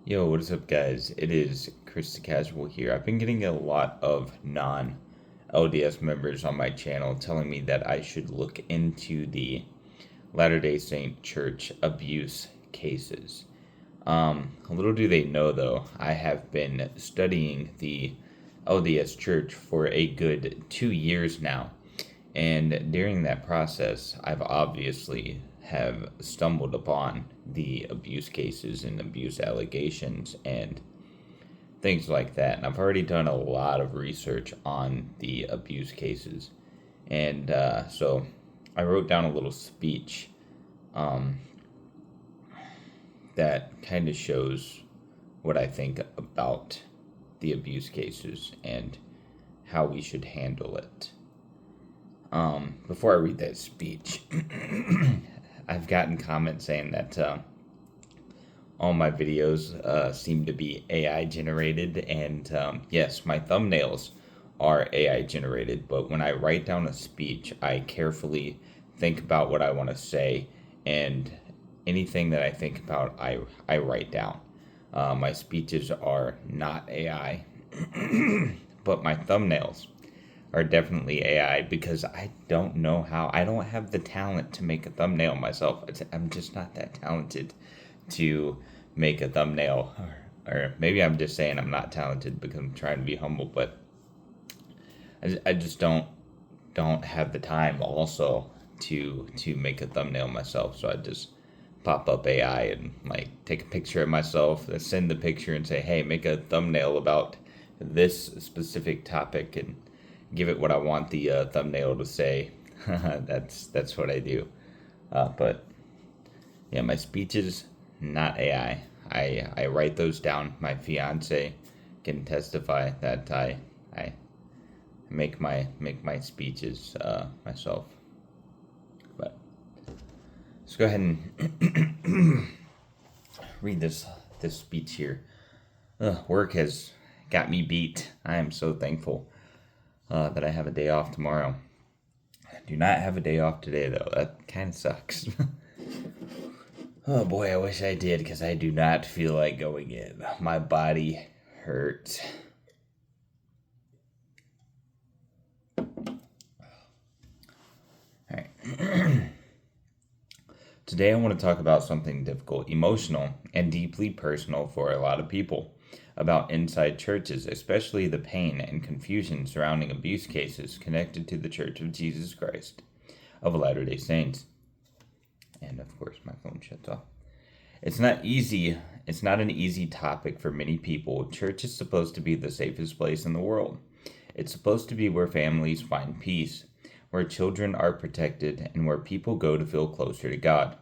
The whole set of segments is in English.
Yo, what is up, guys? It is Chris the Casual here. I've been getting a lot of non-LDS members on my channel telling me that I should look into the Latter-day Saint Church abuse cases. Little do they know, though, I have been studying the LDS Church for a good 2 years now. And during that process, I've obviously have stumbled upon the abuse cases and abuse allegations and things like that. And I've already done a lot of research on the abuse cases. And so I wrote down a little speech um, that kind of shows what I think about the abuse cases and how we should handle it. Before I read that speech, I've gotten comments saying that all my videos seem to be AI generated, and yes, my thumbnails are AI generated, but when I write down a speech, I carefully think about what I want to say, and anything that I think about, I write down. My speeches are not AI, but my thumbnails are definitely AI because I don't know how. I don't have the talent to make a thumbnail myself. I'm just not that talented to make a thumbnail. Or maybe I'm just saying I'm not talented because I'm trying to be humble, but I just don't have the time also to make a thumbnail myself. So I just pop up AI and like take a picture of myself, send the picture and say, hey, make a thumbnail about this specific topic and give it what I want the thumbnail to say. That's what I do. But yeah, my speeches not AI. I write those down. My fiance can testify that I make my speeches myself. But let's go ahead and read this speech here. Work has got me beat. I am so thankful that I have a day off tomorrow. I do not have a day off today, though. That kind of sucks. Oh boy, I wish I did, because I do not feel like going in. My body hurts. Alright. Today I want to talk about something difficult, emotional, and deeply personal for a lot of people about inside churches, especially the pain and confusion surrounding abuse cases connected to the Church of Jesus Christ of Latter-day Saints. And of course, my phone shuts off. It's not an easy topic for many people. Church is supposed to be the safest place in the world. It's supposed to be where families find peace, where children are protected, and where people go to feel closer to God.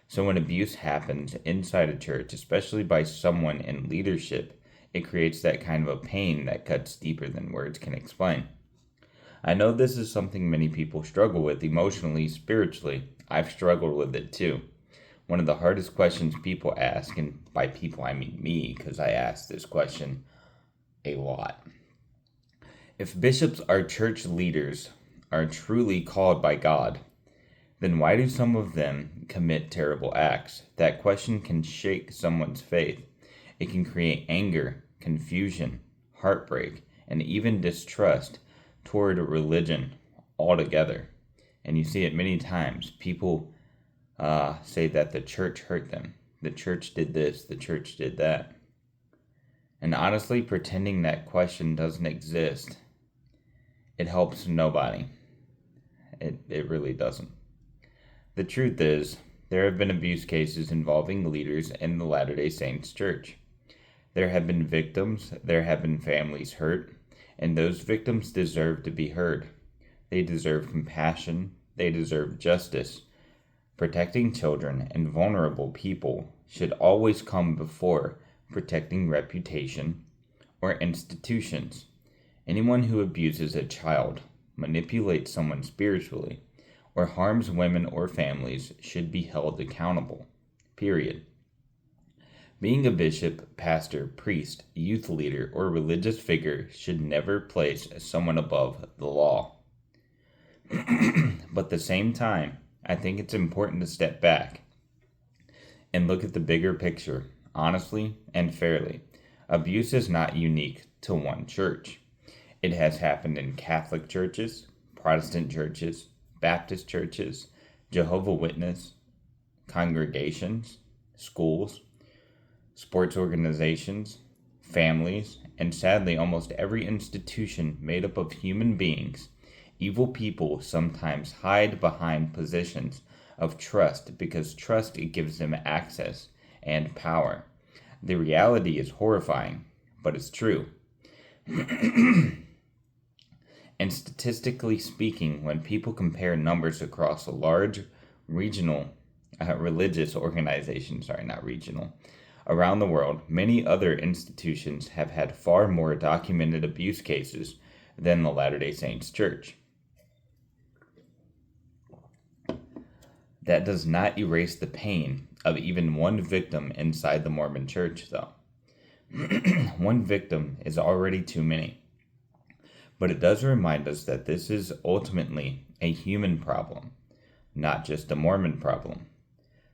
So when abuse happens inside a church, especially by someone in leadership, it creates that kind of a pain that cuts deeper than words can explain. I know this is something many people struggle with emotionally, spiritually. I've struggled with it too. One of the hardest questions people ask, and by people I mean me, because I ask this question a lot. If bishops are church leaders, are truly called by God, then why do some of them commit terrible acts? That question can shake someone's faith. It can create anger, confusion, heartbreak, and even distrust toward religion altogether. And you see it many times. People say that the church hurt them. The church did this, the church did that. And honestly, pretending that question doesn't exist, it helps nobody. It really doesn't. The truth is, there have been abuse cases involving leaders in the Latter-day Saints Church. There have been victims, there have been families hurt, and those victims deserve to be heard. They deserve compassion, they deserve justice. Protecting children and vulnerable people should always come before protecting reputation or institutions. Anyone who abuses a child, manipulates someone spiritually, or harms women or families should be held accountable. Period. Being a bishop, pastor, priest, youth leader, or religious figure should never place someone above the law. But at the same time, I think it's important to step back and look at the bigger picture. honestly and fairly. Abuse is not unique to one church. It has happened in Catholic churches, Protestant churches, Baptist churches, Jehovah Witness congregations, schools, sports organizations, families, and sadly almost every institution made up of human beings. Evil people sometimes hide behind positions of trust because trust gives them access and power. The reality is horrifying, but it's true. And statistically speaking, when people compare numbers across a large regional religious organizations, not regional, around the world, many other institutions have had far more documented abuse cases than the Latter-day Saints Church. That does not erase the pain of even one victim inside the Mormon Church, though. One victim is already too many. But it does remind us that this is ultimately a human problem, not just a Mormon problem.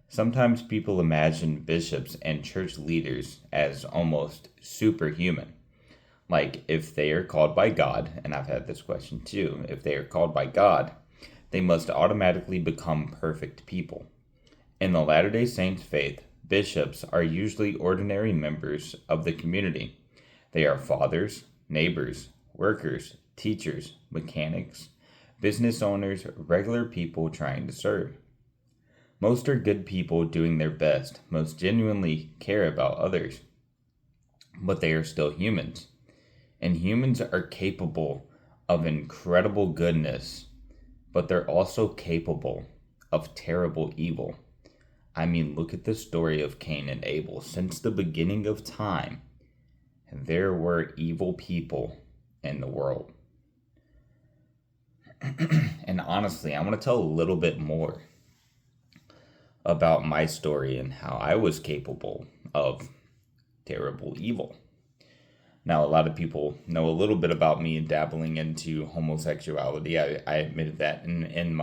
Sometimes people imagine bishops and church leaders as almost superhuman. Like, if they are called by God, and I've had this question too, if they are called by God, they must automatically become perfect people. In the Latter-day Saints faith, bishops are usually ordinary members of the community. They are fathers, neighbors, workers, teachers, mechanics, business owners, regular people trying to serve. Most are good people doing their best, most genuinely care about others. But they are still humans. And humans are capable of incredible goodness, but they're also capable of terrible evil. I mean, look at the story of Cain and Abel. Since the beginning of time, there were evil people in the world. And honestly, I want to tell a little bit more about my story and how I was capable of terrible evil. Now, a lot of people know a little bit about me dabbling into homosexuality. I admitted that in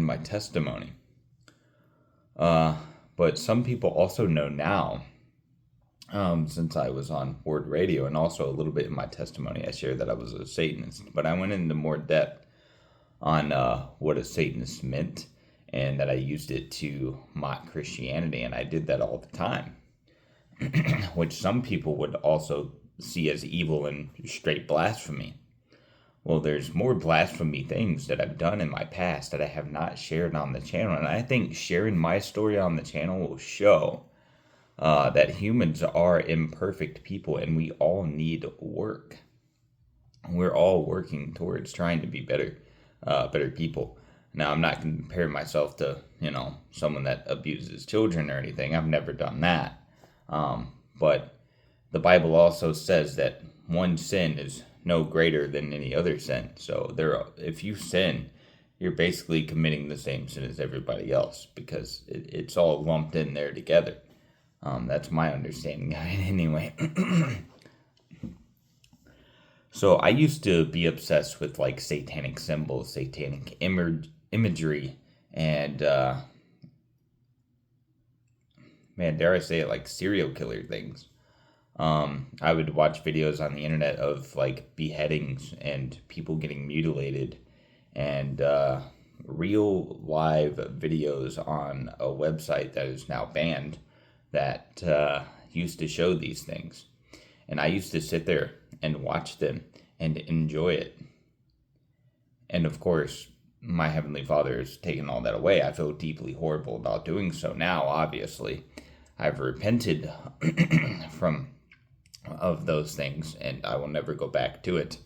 my testimony. But some people also know now, since I was on Word Radio, and also a little bit in my testimony, I shared that I was a Satanist. But I went into more depth on what a Satanist meant, and that I used it to mock Christianity, and I did that all the time, which some people would also see as evil and straight blasphemy. Well, there's more blasphemy things that I've done in my past that I have not shared on the channel, and I think sharing my story on the channel will show that humans are imperfect people, and we all need work. We're all working towards trying to be better people. Now, I'm not comparing myself to, someone that abuses children or anything. I've never done that. But the Bible also says that one sin is no greater than any other sin. So if you sin, you're basically committing the same sin as everybody else, because it's all lumped in there together. That's my understanding of it anyway. So I used to be obsessed with like satanic symbols, satanic imagery, and dare I say it, like serial killer things. I would watch videos on the internet of like beheadings and people getting mutilated, and real live videos on a website that is now banned that used to show these things. And I used to sit there and watch them and enjoy it. And of course, my Heavenly Father has taken all that away. I feel deeply horrible about doing so now, obviously. I've repented of those things, and I will never go back to it,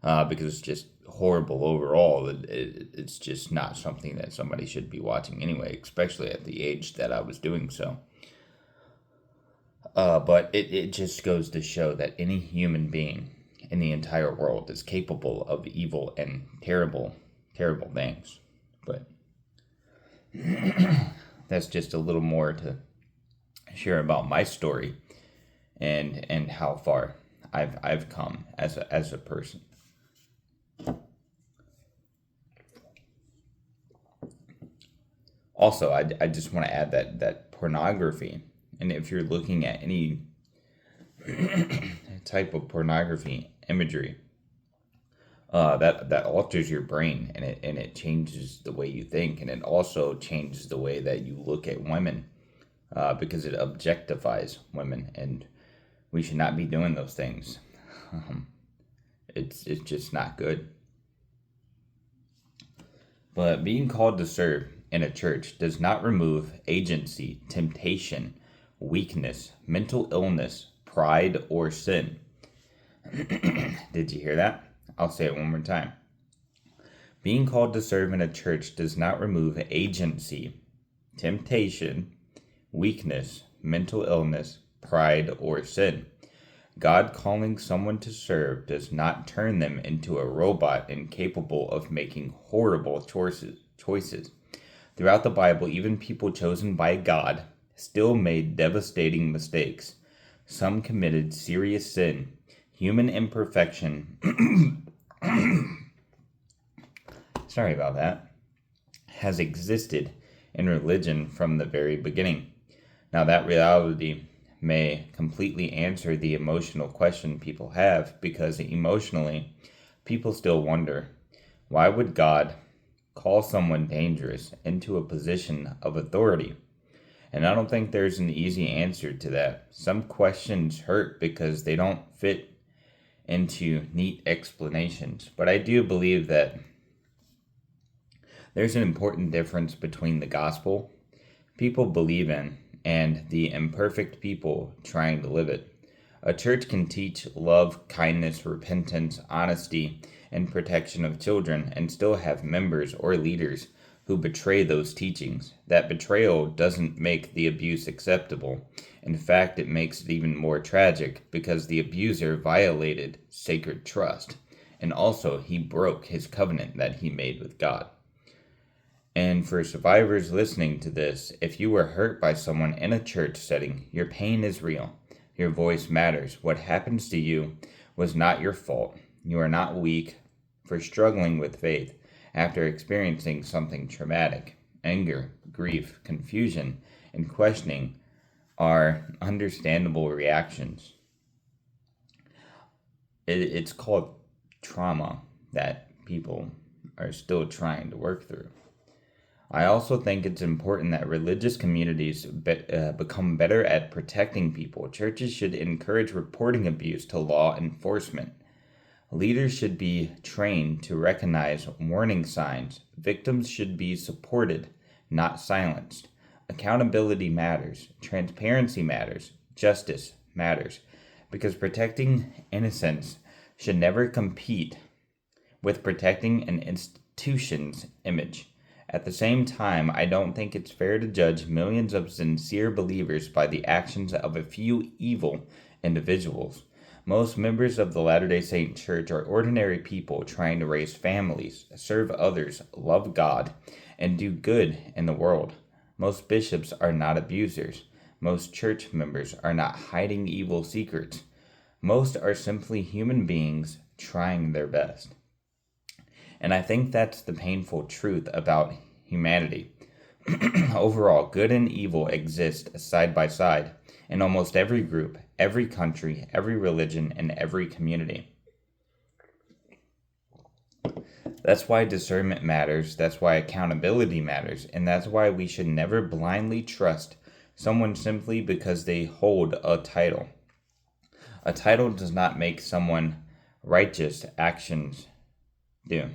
because it's just horrible overall. It's just not something that somebody should be watching anyway, especially at the age that I was doing so. But it just goes to show that any human being in the entire world is capable of evil and terrible things. But that's just a little more to share about my story and how far I've come as a person. Also, I just want to add that pornography, and if you're looking at any type of pornography imagery, that alters your brain, and it changes the way you think, and it also changes the way that you look at women, because it objectifies women, and we should not be doing those things. Um, it's just not good. But being called to serve in a church does not remove agency, temptation, weakness, mental illness, pride, or sin. Did you hear that? I'll say it one more time. Being called to serve in a church does not remove agency, temptation, weakness, mental illness, pride, or sin. God calling someone to serve does not turn them into a robot incapable of making horrible choices. Throughout the Bible, even people chosen by God still made devastating mistakes. Some committed serious sin. Human imperfection, sorry about that, has existed in religion from the very beginning. Now, that reality may completely answer the emotional question people have, because emotionally, people still wonder, why would God call someone dangerous into a position of authority? And I don't think there's an easy answer to that. Some questions hurt because they don't fit into neat explanations, but I do believe that there's an important difference between the gospel people believe in and the imperfect people trying to live it. A church can teach love, kindness, repentance, honesty, and protection of children and still have members or leaders who betray those teachings. That betrayal doesn't make the abuse acceptable. In fact, it makes it even more tragic because the abuser violated sacred trust, and also he broke his covenant that he made with God. And for survivors listening to this, if you were hurt by someone in a church setting, your pain is real. Your voice matters. What happens to you was not your fault. You are not weak for struggling with faith after experiencing something traumatic. Anger, grief, confusion, and questioning are understandable reactions. It's called trauma that people are still trying to work through. I also think it's important that religious communities become better at protecting people. Churches should encourage reporting abuse to law enforcement. Leaders should be trained to recognize warning signs. Victims should be supported, not silenced. Accountability matters. Transparency matters. Justice matters. Because protecting innocence should never compete with protecting an institution's image. At the same time, I don't think it's fair to judge millions of sincere believers by the actions of a few evil individuals. Most members of the Latter-day Saint Church are ordinary people trying to raise families, serve others, love God, and do good in the world. Most bishops are not abusers. Most church members are not hiding evil secrets. Most are simply human beings trying their best. And I think that's the painful truth about humanity. Overall, good and evil exist side by side in almost every group, every country, every religion, and every community. That's why discernment matters, that's why accountability matters, and that's why we should never blindly trust someone simply because they hold a title. A title does not make someone righteous, actions do.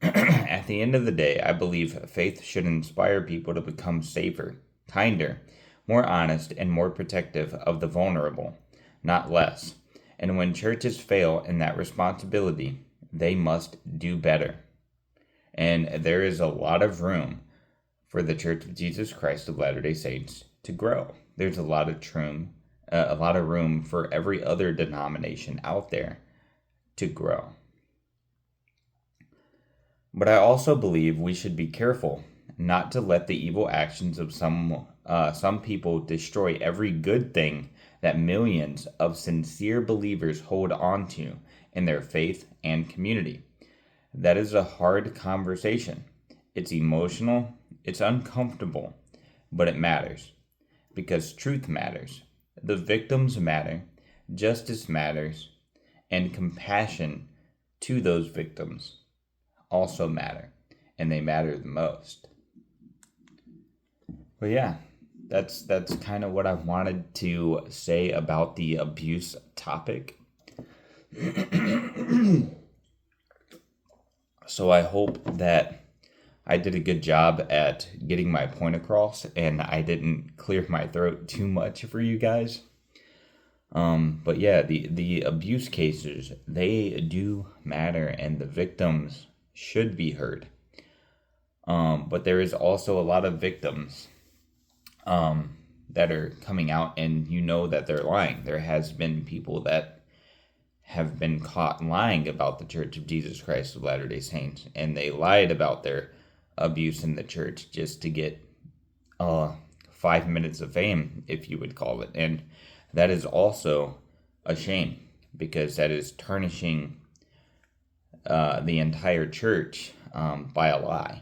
At the end of the day, I believe faith should inspire people to become safer, kinder, more honest, and more protective of the vulnerable, not less. And when churches fail in that responsibility, they must do better. And there is a lot of room for the Church of Jesus Christ of Latter-day Saints to grow. There's a lot of room for every other denomination out there to grow. But I also believe we should be careful not to let the evil actions of some people destroy every good thing that millions of sincere believers hold on to in their faith and community. That is a hard conversation. It's emotional, It's uncomfortable, but it matters because truth matters. The victims matter, justice matters, and compassion to those victims also matter, and they matter the most. But yeah, that's kind of what I wanted to say about the abuse topic. So I hope that I did a good job at getting my point across and I didn't clear my throat too much for you guys. But yeah, the abuse cases, they do matter and the victims should be heard. But there is also a lot of victims that are coming out and you know that they're lying. There has been people that have been caught lying about the Church of Jesus Christ of Latter-day Saints, and they lied about their abuse in the church just to get 5 minutes of fame, if you would call it. And that is also a shame because that is tarnishing the entire church by a lie.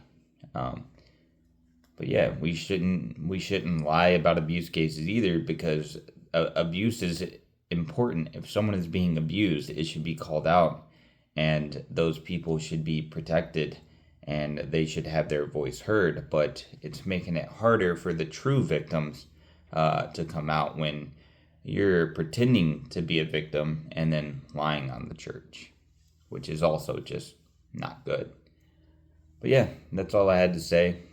But yeah, we shouldn't lie about abuse cases either because abuse is important. If someone is being abused, it should be called out and those people should be protected and they should have their voice heard. But it's making it harder for the true victims to come out when you're pretending to be a victim and then lying on the church, which is also just not good. But yeah, that's all I had to say.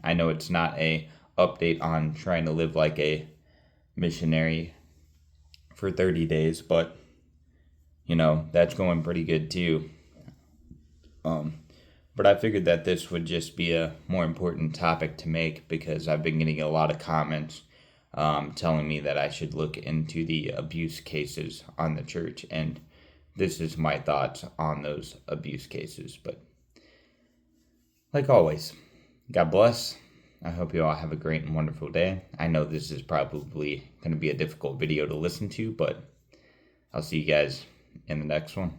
I know it's not a update on trying to live like a missionary for 30 days, but that's going pretty good too. But I figured that this would just be a more important topic to make because I've been getting a lot of comments telling me that I should look into the abuse cases on the church, and this is my thoughts on those abuse cases. But like always, God bless. I hope you all have a great and wonderful day. I know this is probably going to be a difficult video to listen to, but I'll see you guys in the next one.